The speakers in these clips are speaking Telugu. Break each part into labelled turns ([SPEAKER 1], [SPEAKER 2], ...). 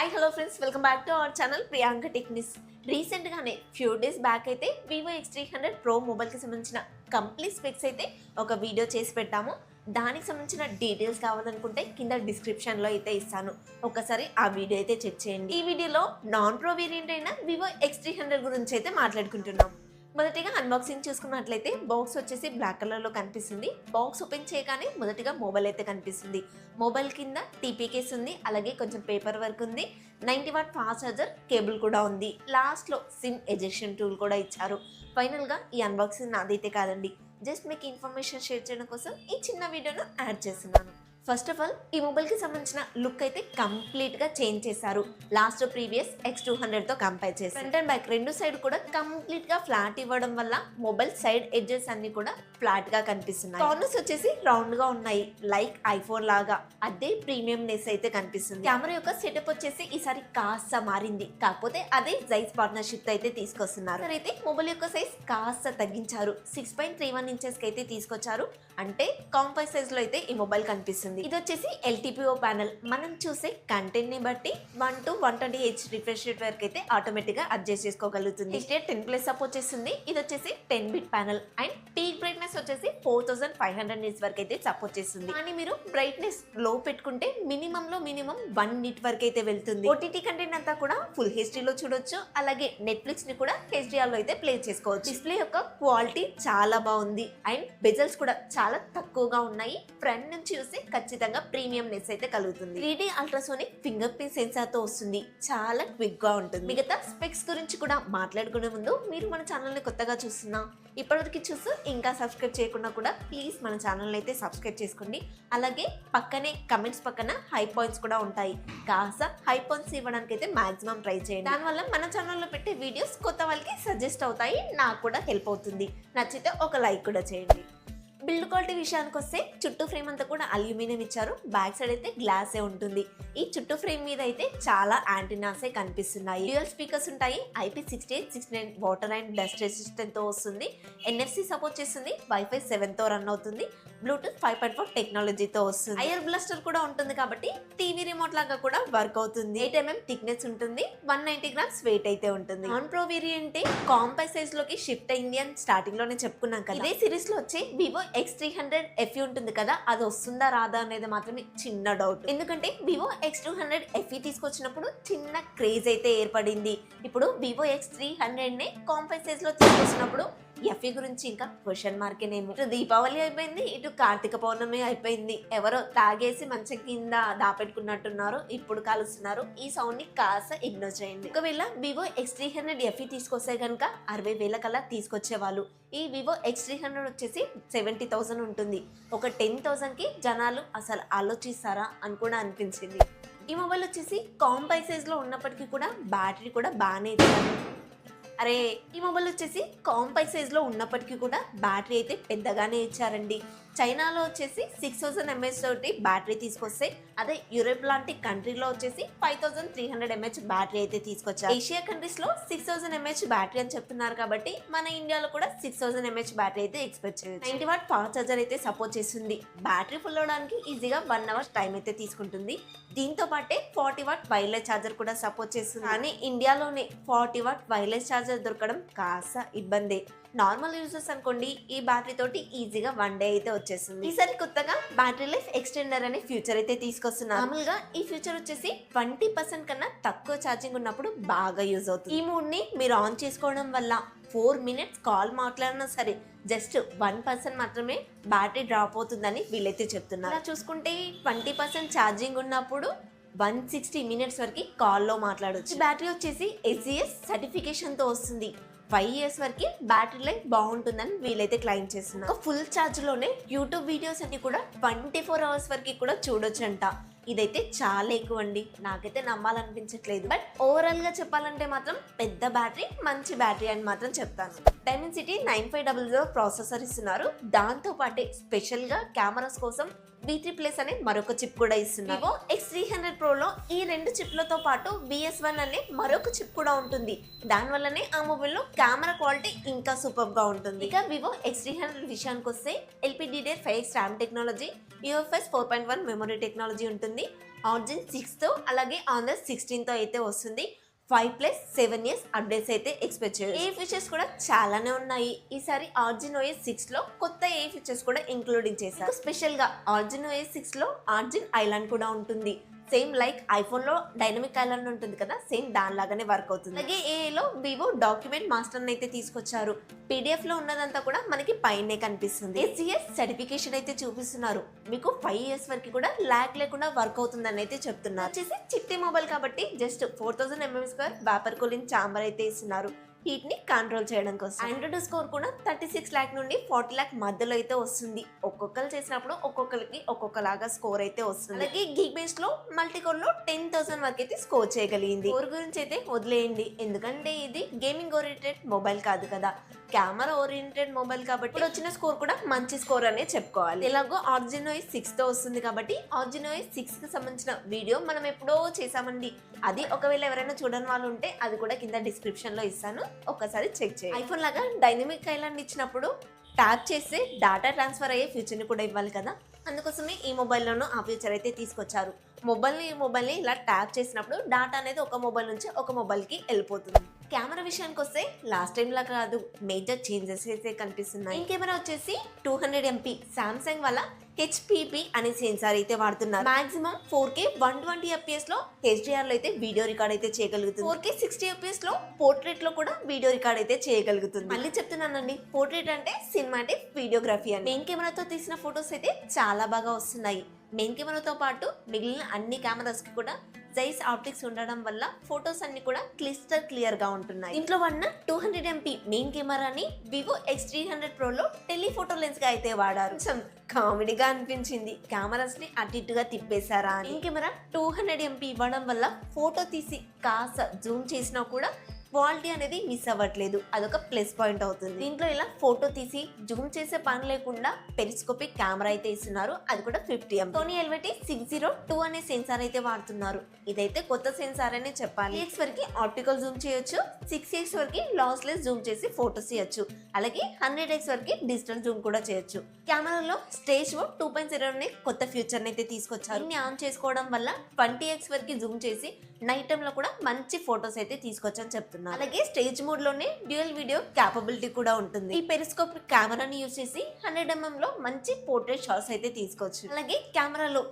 [SPEAKER 1] Hi hello friends, welcome back to our channel Priyanka techniques. రీసెంట్గానే ఫ్యూ డేస్ బ్యాక్ అయితే వివో X300 Pro మొబైల్కి సంబంధించిన కంప్లీట్ స్పెక్స్ అయితే ఒక వీడియో చేసి పెట్టాము. దానికి సంబంధించిన డీటెయిల్స్ కావాలనుకుంటే కింద డిస్క్రిప్షన్లో అయితే ఇస్తాను, ఒకసారి ఆ వీడియో అయితే చెక్ చేయండి. ఈ వీడియోలో నాన్ ప్రో వేరియంట్ అయిన వివో X300 గురించి అయితే మాట్లాడుకుంటున్నాం. మొదటిగా అన్బాక్సింగ్ చూసుకున్నట్లయితే బాక్స్ వచ్చేసి బ్లాక్ కలర్లో కనిపిస్తుంది. బాక్స్ ఓపెన్ చేయగానే మొదటిగా మొబైల్ అయితే కనిపిస్తుంది. మొబైల్ కింద టీపీ కేస్ ఉంది, అలాగే కొంచెం పేపర్ వర్క్ ఉంది. 90W ఫాస్ట్ ఛార్జర్ కేబుల్ కూడా ఉంది. లాస్ట్లో సిమ్ ఎజెక్షన్ టూల్ కూడా ఇచ్చారు. ఫైనల్గా ఈ అన్బాక్సింగ్ నాదైతే కాదండి, జస్ట్ మీకు ఇన్ఫర్మేషన్ షేర్ చేయడం కోసం ఈ చిన్న వీడియోను యాడ్ చేస్తున్నాను. ఫస్ట్ ఆఫ్ ఆల్ ఈ మొబైల్కి సంబంధించిన లుక్ అయితే కంప్లీట్గా చేంజ్ చేశారు. లాస్ట్ ప్రీవియస్ X200తో కంపేర్ చేసి ఫ్రంట్ అండ్ బ్యాక్ రెండు సైడ్ కూడా కంప్లీట్గా ఫ్లాట్ ఇవ్వడం వల్ల మొబైల్ సైడ్ ఎడ్జెస్ అన్ని కూడా ఫ్లాట్గా కనిపిస్తున్నాయి. కార్నర్స్ వచ్చేసి రౌండ్గా ఉన్నాయి, లైక్ ఐఫోన్ లాగా. అదే ప్రీమియంనెస్ అయితే కనిపిస్తుంది. కెమెరా యొక్క సెటప్ వచ్చేసి ఈసారి కాస్త మారింది, కాకపోతే అదే జైస్ పార్ట్నర్షిప్ అయితే తీసుకొస్తున్నారు. అయితే మొబైల్ యొక్క సైజ్ కాస్త తగ్గించారు, 6.31 ఇంచెస్ కి అయితే తీసుకొచ్చారు. అంటే కాంపాక్ట్ సైజ్ లో అయితే ఈ మొబైల్ కనిపిస్తుంది. ఇది వచ్చేసి LTPO ప్యానల్. మనం చూసే కంటెంట్ ని బట్టి 1 to 120Hz రిఫ్రెష్ రేట్ వరకు అయితే ఆటోమేటిక్ గా అడ్జస్ట్ చేసుకోగలుగుతుంది. HDR 10+ సపోర్ట్ చేస్తుంది. ఇది వచ్చేసి 10-bit panel and peak brightness వచ్చేసి 4500 నిట్స్ వరకు అయితే సపోర్ట్ చేస్తుంది. కానీ మీరు బ్రైట్నెస్ లో పెట్టుకుంటే మినిమం లో మినిమం 1 నిట్ వరకు అయితే వెళ్తుంది. OTT కంటెంట్ అంతా కూడా ఫుల్ HD లో చూడొచ్చు, అలాగే నెట్ఫ్లిక్స్ ని కూడా HDR లో అయితే ప్లే చేసుకోవచ్చు. డిస్ప్లే యొక్క క్వాలిటీ చాలా బాగుంది అండ్ బెజల్స్ కూడా చాలా తక్కువగా ఉన్నాయి. ఫ్రంట్ నుంచి చూస్తే ఖచ్చితంగా ప్రీమియంనెస్ అయితే కలుగుతుంది. 3D ultrasonic finger print censor తో వస్తుంది, చాలా క్విక్ గా ఉంటుంది. మిగతా స్పెక్స్ గురించి కూడా మాట్లాడుకునే ముందు మీరు మన ఛానల్ ని కొత్తగా చూస్తున్నా, ఇప్పటివరకు చూస్తూ ఇంకా సబ్స్క్రైబ్ చేయకుండా కూడా ప్లీజ్ మన ఛానల్ అయితే సబ్స్క్రైబ్ చేసుకోండి. అలాగే పక్కనే కమెంట్స్ పక్కన హై పాయింట్స్ కూడా ఉంటాయి, కాస్త హై పాయింట్స్ ఇవ్వడానికి అయితే మాక్సిమం ట్రై చేయండి. దానివల్ల మన ఛానల్లో పెట్టే వీడియోస్ కొత్త వాళ్ళకి సజెస్ట్ అవుతాయి, నాకు కూడా హెల్ప్ అవుతుంది. నచ్చితే ఒక లైక్ కూడా చేయండి. బిల్డ్ క్వాలిటీ విషయానికి వస్తే చుట్టూ ఫ్రేమ్ అంతా కూడా అల్యూమినియం ఇచ్చారు, బ్యాక్ సైడ్ అయితే గ్లాసే ఉంటుంది. ఈ చుట్టూ ఫ్రేమ్ మీద అయితే చాలా యాంటీనాసే కనిపిస్తున్నాయి. డ్యూయల్ స్పీకర్స్ ఉంటాయి, IP6869 water and dust resistant తో వస్తుంది. NFC సపోర్ట్ చేస్తుంది, Wi-Fi 7 తో రన్ అవుతుంది. Bluetooth 5.4 టెక్నాలజీతో వస్తుంది. ఐఆర్ బ్లాస్టర్ కూడా ఉంటుంది కాబట్టి టీవీ రిమోట్ లాగా కూడా వర్క్ అవుతుంది. 8mm థిక్నెస్ ఉంటుంది, 190 గ్రామ్స్ వెయిట్ అయితే ఉంటుంది. Non pro variant compact size లోకి షిఫ్ట్ అయింది అని స్టార్టింగ్ లోనే చెప్పుకున్నాం కదా. ఇదే సిరీస్ లో వచ్చే వివో X300 FE ఉంటుంది కదా, అది వస్తుందా రాదా అనేది మాత్రమే చిన్న డౌట్. ఎందుకంటే వివో X200 FE తీసుకొచ్చినప్పుడు చిన్న క్రేజ్ అయితే ఏర్పడింది. ఇప్పుడు వివో X300 నే కాంపాక్ట్ సైజ్ లో తీసుకొచ్చినప్పుడు FE గురించి ఇంకా క్వశ్చన్ మార్కేనేమో. ఇటు దీపావళి అయిపోయింది, ఇటు కార్తీక పౌర్ణమి అయిపోయింది. ఎవరో తాగేసి మంచం కింద దాపెట్టుకున్నట్టున్నారు, ఇప్పుడు కాలుస్తున్నారు. ఈ సౌండ్ ని కాస్త ఇగ్నోర్ చేయండి. ఒకవేళ వివో X300 FE తీసుకొస్తే కనుక 60,000 కల్లా తీసుకొచ్చేవాళ్ళు. ఈ వివో X300 వచ్చేసి 70,000 ఉంటుంది. ఒక 10,000 కి జనాలు అసలు ఆలోచిస్తారా అని కూడా అనిపించింది. ఈ మొబైల్ వచ్చేసి కాంపాక్ట్ సైజ్ లో ఉన్నప్పటికీ కూడా బ్యాటరీ కూడా బాగానే ఇచ్చారు. అరే, ఈ మొబైల్ వచ్చేసి కాంపాక్ట్ సైజ్ లో ఉన్నప్పటికీ కూడా బ్యాటరీ అయితే పెద్దగానే ఇచ్చారండి. చైనాలో వచ్చేసి 6000 mAh తోటి బ్యాటరీ తీసుకొస్తే, అదే యూరోప్ లాంటి కంట్రీలో వచ్చేసి 5300 mAh బ్యాటరీ అయితే తీసుకొచ్చారు. ఏషియా కంట్రీస్ లో 6000 mAh బ్యాటరీ అని చెప్తున్నారు కాబట్టి మన ఇండియాలో కూడా 6000 mAh బ్యాటరీ అయితే ఎక్స్పెక్ట్ చేయొచ్చు. 90W ఫాస్ట్ ఛార్జర్ అయితే సపోర్ట్ చేస్తుంది. బ్యాటరీ ఫుల్ అవడానికి ఈజీగా 1 అవర్ టైం అయితే తీసుకుంటుంది. దీంతో పాటే 40W వైర్లెస్ ఛార్జర్ కూడా సపోర్ట్ చేస్తుంది. కానీ ఇండియాలోనే 40W వైర్లెస్ ఛార్జర్ దొరకడం కాస్త ఇబ్బంది. నార్మల్ యూజర్స్ అనుకోండి, ఈ బ్యాటరీ తోటి ఈజీగా 1 డే అయితే వచ్చేస్తుంది. ఈసారి కొత్తగా బ్యాటరీ లైఫ్ ఎక్స్టెండర్ అనే ఫ్యూచర్ అయితే తీసుకొస్తున్నారు. మామూలుగా ఈ ఫ్యూచర్ వచ్చేసి 20% కన్నా తక్కువ ఛార్జింగ్ ఉన్నప్పుడు బాగా యూజ్ అవుతుంది. ఈ మూడ్ ని మీరు ఆన్ చేసుకోవడం వల్ల 4 మినిట్స్ కాల్ మాట్లాడినా సరే జస్ట్ 1% మాత్రమే బ్యాటరీ డ్రాప్ అవుతుందని వీళ్ళైతే చెప్తున్నారు. అలా చూసుకుంటే 20% ఛార్జింగ్ ఉన్నప్పుడు 160 మినిట్స్ వరకు కాల్లో మాట్లాడవచ్చు. బ్యాటరీ వచ్చేసి SGS సర్టిఫికేషన్ తో వస్తుంది. 5 years వరకు బ్యాటరీ లైఫ్ బాగుంటుందని వీళ్ళైతే క్లెయిమ్ చేస్తున్నారు. ఫుల్ ఛార్జ్ లోనే యూట్యూబ్ వీడియోస్ అన్ని కూడా 24 hours వరకు కూడా చూడొచ్చంట. ఇదైతే చాలా ఎక్కువ అండి, నాకైతే నమ్మాలనిపించట్లేదు. బట్ ఓవరాల్ గా చెప్పాలంటే మాత్రం పెద్ద బ్యాటరీ, మంచి బ్యాటరీ అని మాత్రం చెప్తాను. డైమెన్సిటీ 9500 ప్రాసెసర్ ఇస్తున్నారు. దాంతో పాటే స్పెషల్ గా కెమెరాస్ కోసం V3+ అనే మరొక చిప్ కూడా ఇస్తున్నారు. వివో X300 Pro లో ఈ 2 చిప్లతో పాటు VS1 అనే మరొక చిప్ కూడా ఉంటుంది. దానివల్లనే ఆ మొబైల్ లో కెమెరా క్వాలిటీ ఇంకా సూపర్ గా ఉంటుంది. ఇక వివో X300 విషయానికి వస్తే LPDDR5X RAM technology, UFS 4.1 memory technology ఉంటుంది. ఆర్జిన్ 6తో అలాగే ఆనర్ 16తో అయితే వస్తుంది. 5+7 years అప్డేట్స్ అయితే ఎక్స్పెక్ట్ చేయొచ్చు. ఏ ఫీచర్స్ కూడా చాలానే ఉన్నాయి. ఈసారి ఆర్జిన్ OS 6లో కొత్త ఏ ఫీచర్స్ కూడా ఇంక్లూడింగ్ చేశారు. స్పెషల్ గా ఆర్జిన్ OS 6లో ఆర్జిన్ ఐలాండ్ కూడా ఉంటుంది. సేమ్ లైక్ ఐఫోన్ లో డైనమిక్ ఐలాండ్ ఉంటుంది కదా, సేమ్ దానిలాగానే వర్క్ అవుతుంది. అలాగే ఏలో వివో డాక్యుమెంట్ మాస్టర్ అయితే తీసుకొచ్చారు. పీడిఎఫ్ లో ఉన్నదంతా కూడా మనకి పైనే కనిపిస్తుంది. SGS సర్టిఫికేషన్ అయితే చూపిస్తున్నారు. మీకు 5 years వరకు కూడా ల్యాక్ లేకుండా వర్క్ అవుతుందని అయితే చెప్తున్నారు. వచ్చేసి చిట్టి మొబైల్ కాబట్టి just 4000 mAh vapour cooling chamber అయితే ఇస్తున్నారు హీట్ ని కంట్రోల్ చేయడం కోసం. ఆండ్రాయిడ్ స్కోర్ కూడా 36 lakh నుండి 40 lakh మధ్యలో అయితే వస్తుంది. ఒక్కొక్కరు చేసినప్పుడు ఒక్కొక్కరికి ఒక్కొక్కలాగా స్కోర్ అయితే వస్తుంది. అలాగే గీక్ బేస్ లో మల్టీ కోర్ లో 10,000 వరకు అయితే స్కోర్ చేయగలిగింది. స్కోర్ గురించి అయితే వదిలేయండి, ఎందుకంటే ఇది గేమింగ్ ఓరియంటెడ్ మొబైల్ కాదు కదా, కెమెరా ఓరియంటెడ్ మొబైల్ కాబట్టి వచ్చిన స్కోర్ కూడా మంచి స్కోర్ అనే చెప్పుకోవాలి. ఎలాగో ఆర్జిన్ OS 6తో వస్తుంది కాబట్టి ఆర్జిన్ OS 6 కి సంబంధించిన వీడియో మనం ఎప్పుడో చేసామండి. అది ఒకవేళ ఎవరైనా చూడని వాళ్ళు ఉంటే అది కూడా కింద డిస్క్రిప్షన్ లో ఇస్తాను, ఒక్కసారి చెక్ చేయండి. ఐఫోన్ లాగా డైనమిక్ ఐలాండ్ ఇచ్చినప్పుడు ట్యాప్ చేస్తే డేటా ట్రాన్స్ఫర్ అయ్యే ఫ్యూచర్ని కూడా ఇవ్వాలి కదా, అందుకోసమే ఈ మొబైల్లోనూ ఆ ఫ్యూచర్ అయితే తీసుకొచ్చారు. మొబైల్ని ఇలా ట్యాప్ చేసినప్పుడు డేటా అనేది ఒక మొబైల్ నుంచి ఒక మొబైల్కి వెళ్ళిపోతుంది. కెమెరా విషయానికి వస్తే లాస్ట్ టైం లా కాదు, మేజర్ చేంజెస్ అయితే కనిపిస్తున్నాయి. ఈ కెమెరా వచ్చేసి 200 MP సామ్సంగ్ వల్ల HPP అనే సెన్సార్ అయితే వాడుతున్నారు. మాక్సిమం 4K 120 FPS లో HDR లో అయితే వీడియో రికార్డ్ అయితే చేయగలుగుతుంది. 4K 60 FPS లో పోర్ట్రేట్ లో కూడా వీడియో రికార్డ్ అయితే చేయగలుగుతుంది. మళ్ళీ చెప్తున్నానండి, పోర్ట్రేట్ అంటే సినిమాటిక్ వీడియోగ్రఫీ అని. మెయిన్ కెమెరాతో తీసిన ఫొటోస్ అయితే చాలా బాగా వస్తున్నాయి. మెయిన్ కెమెరాతో పాటు మిగిలిన అన్ని కెమెరాస్ కి కూడా జైస్ ఆప్టిక్స్ ఉండడం వల్ల ఫొటోస్ అన్ని కూడా క్లియర్ గా ఉంటున్నాయి. ఇంట్లో ఉన్న 200 MP మెయిన్ కెమెరాని వివో X300 Pro లో టెలిఫోటో లెన్స్ గా అయితే వాడారు. కొంచెం కామెడీగా అనిపించింది, కెమెరాస్ ని అటు ఇటుగా తిప్పేశారా అని. మెయిన్ కెమెరా 200 MP ఇవ్వడం వల్ల ఫోటో తీసి కాస్త జూమ్ చేసినా కూడా క్వాలిటీ అనేది మిస్ అవ్వట్లేదు, అదొక ప్లస్ పాయింట్ అవుతుంది. దీంట్లో ఇలా ఫోటో తీసి జూమ్ చేసే పని లేకుండా పెరిస్కోపిక్ కెమెరా అయితే ఇస్తున్నారు, అది కూడా 50 MP. సోనీ LVT-602 అనే సెన్సార్ అయితే వాడుతున్నారు. ఇదైతే కొత్త సెన్సార్ అనే చెప్పాలి. 3x వరకు ఆప్టికల్ జూమ్ చేయొచ్చు, 6x వరకు లాస్లెస్ జూమ్ చేసి ఫోటోస్ తీయొచ్చు, అలాగే 100x వరకు డిజిటల్ జూమ్ కూడా చేయొచ్చు. కెమెరాలో స్టేజ్ మోడ్ 2.0 అనే కొత్త ఫ్యూచర్ అయితే తీసుకొచ్చారు. దీన్ని ఆన్ చేసుకోవడం వల్ల 20x వరకు జూమ్ చేసి నైట్ టైం లో కూడా మంచి ఫోటోస్ అయితే తీసుకొచ్చని చెప్తున్నారు. అలాగే స్టేజ్ మోడ్ లోనే డ్యూయల్ వీడియో క్యాపబిలిటీ కూడా ఉంటుంది. ఈ పెరిస్కోప్ కెమెరాని యూజ్ చేసి 100 mm లో మంచి పోర్ట్రేట్ షాట్స్ అయితే తీసుకోవచ్చు. అలాగే కెమెరాలో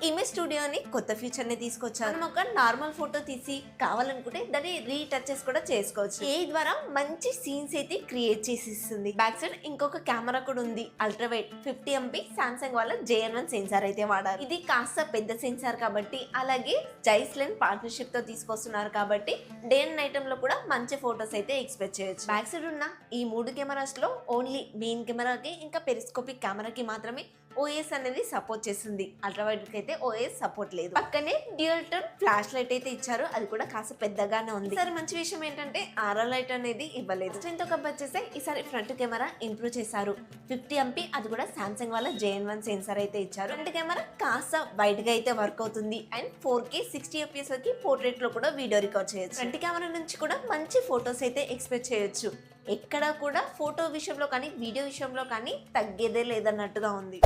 [SPEAKER 1] ఇమేజ్ స్టూడియో అని కొత్త ఫీచర్ ని తీసుకొచ్చారు. మనం ఒక నార్మల్ ఫోటో తీసి కావాలనుకుంటే దాన్ని రీటచెస్ కూడా చేసుకోవచ్చు. ద్వారా మంచి సీన్స్ అయితే క్రియేట్ చేసి ఇస్తుంది. బ్యాక్ సైడ్ ఇంకొక కెమెరా కూడా ఉంది, అల్ట్రా వైడ్ 50 MP సామ్సంగ్ వాళ్ళ JN1 సెన్సార్ అయితే వాడారు. ఇది కాస్త పెద్ద సెన్సార్ కాబట్టి, అలాగే జైస్ లెన్స్ పార్ట్నర్షిప్ తో తీసుకొస్తున్నారు కాబట్టి డే అండ్ నైట్ లో కూడా మంచి ఫోటోస్ అయితే ఎక్స్పెక్ట్ చేయొచ్చు. బ్యాక్ సైడ్ ఉన్న ఈ 3 కెమెరాస్ లో ఓన్లీ మెయిన్ కెమెరాకి ఇంకా పెరిస్కోపిక్ కెమెరాకి మాత్రమే OS అనేది సపోర్ట్ చేస్తుంది. అల్ట్రా వైడ్ కి అయితే OS సపోర్ట్ లేదు. పక్కనే డ్యూయల్ టోన్ ఫ్లాష్ లైట్ అయితే ఇచ్చారు, అది కూడా కాస్త పెద్దగానే ఉంది. సరే, మంచి విషయం ఏంటంటే RR లైట్ అనేది ఇవ్వలేదు. స్ట్రెంత్ ఒక వచ్చేసి ఈసారి ఫ్రంట్ కెమెరా ఇంప్రూవ్ చేశారు. 50 MP, అది కూడా సామ్సంగ్ వాళ్ళ JN1 సెన్సార్ అయితే ఇచ్చారు. ఫ్రంట్ కెమెరా కాస్త వైడ్ గా అయితే వర్క్ అవుతుంది అండ్ 4K 60 FPS వరకు పోర్ట్రేట్ లో కూడా వీడియో రికార్డ్ చేయొచ్చు. ఫ్రంట్ కెమెరా నుంచి కూడా మంచి ఫొటోస్ అయితే ఎక్స్పెక్ట్ చేయొచ్చు. ఎక్కడ కూడా ఫోటో విషయంలో కానీ వీడియో విషయంలో కానీ తగ్గేదే లేదన్నట్టుగా ఉంది.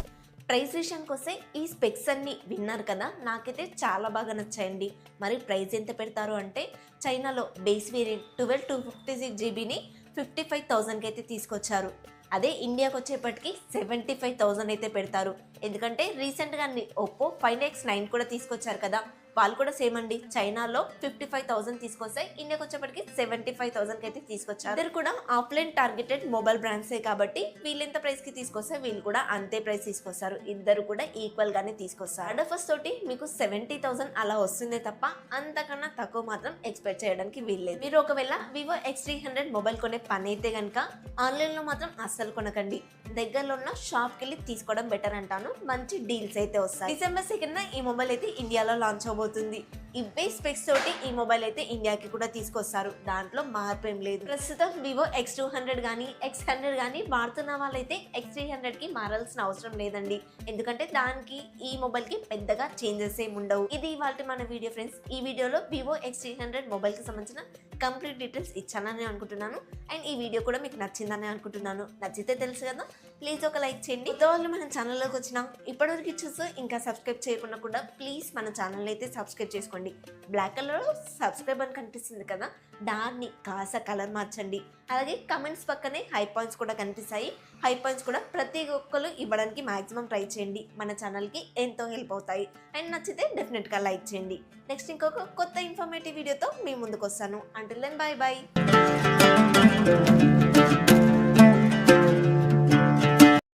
[SPEAKER 1] ప్రైస్ విషయానికి వస్తే ఈ స్పెక్స్ అన్ని విన్నారు కదా, నాకైతే చాలా బాగా నచ్చాయండి. మరి ప్రైస్ ఎంత పెడతారు అంటే, చైనాలో బేస్ వేరియంట్ 12/256 GBని 55,000కి అయితే తీసుకొచ్చారు. అదే ఇండియాకి వచ్చేప్పటికి 75,000 అయితే పెడతారు. ఎందుకంటే రీసెంట్గా ఒప్పో 5X9 కూడా తీసుకొచ్చారు కదా, వాళ్ళు కూడా సేమ్ అండి. చైనాలో 55,000 తీసుకొస్తే ఇండియాకి వచ్చేప్పటికి 75,000కి అయితే తీసుకొచ్చారు. ఇద్దరు కూడా ఆఫ్లైన్ టార్గెటెడ్ మొబైల్ బ్రాండ్సే కాబట్టి వీళ్ళు ఎంత ప్రైస్ కి తీసుకొస్తే వీళ్ళు కూడా అంతే ప్రైస్ తీసుకొస్తారు. ఇద్దరు కూడా ఈక్వల్ గానే తీసుకొస్తారు. అడఫస్ తోటి మీకు 70,000 అలా వస్తుందే తప్ప అంతకన్నా తక్కువ మాత్రం ఎక్స్పెక్ట్ చేయడానికి వీల్లేదు. మీరు ఒకవేళ వివో X300 మొబైల్ కొనే పని అయితే కనుక ఆన్లైన్ లో మాత్రం అస్సలు కొనకండి, దగ్గరలో ఉన్న షాప్ కి వెళ్ళి తీసుకోవడం బెటర్ అంటాను. మంచి డీల్స్ అయితే వస్తాయి. December 2nd ఈ మొబైల్ అయితే ఇండియాలో లాంచ్ అవబోతుంది. ఇవే స్పెక్స్ తోటి ఈ మొబైల్ అయితే ఇండియాకి కూడా తీసుకొస్తారు, దాంట్లో మార్పు ఏం లేదు. ప్రస్తుతం వివో X200 కానీ X100 కానీ వాడుతున్న వాళ్ళైతే X300 కి మారాల్సిన అవసరం లేదండి, ఎందుకంటే దానికి ఈ మొబైల్ కి పెద్దగా చేంజెస్ ఏమి ఉండవు. ఇది ఇవాళ మన వీడియో ఫ్రెండ్స్. ఈ వీడియోలో వివో X300 మొబైల్ కి సంబంధించిన కంప్లీట్ డీటెయిల్స్ ఇచ్చానని అనుకుంటున్నాను. అండ్ ఈ వీడియో కూడా మీకు నచ్చిందని అనుకుంటున్నాను. నచ్చితే తెలుసు కదా, ప్లీజ్ ఒక లైక్ చేయండి. కొత్త వాళ్ళు మన ఛానల్లోకి వచ్చినా ఇప్పటివరకు చూసి ఇంకా సబ్స్క్రైబ్ చేయకుండా కూడా ప్లీజ్ మన ఛానల్ అయితే సబ్స్క్రైబ్ చేసుకోండి. బ్లాక్ కలర్లో సబ్స్క్రైబ్ అని కనిపిస్తుంది కదా, దాన్ని కాస్త కలర్ మార్చండి. అలాగే కమెంట్స్ పక్కనే హై పాయింట్స్ కూడా కనిపిస్తాయి. హై పాయింట్స్ కూడా ప్రతి ఒక్కరు ఇవ్వడానికి మ్యాక్సిమం ట్రై చేయండి. మన ఛానల్కి ఎంతో హెల్ప్ అవుతాయి. అండ్ నచ్చితే డెఫినెట్గా లైక్ చేయండి. నెక్స్ట్ ఇంకొక కొత్త ఇన్ఫర్మేటివ్ వీడియోతో మీ ముందుకు వస్తాను. Until then bye bye.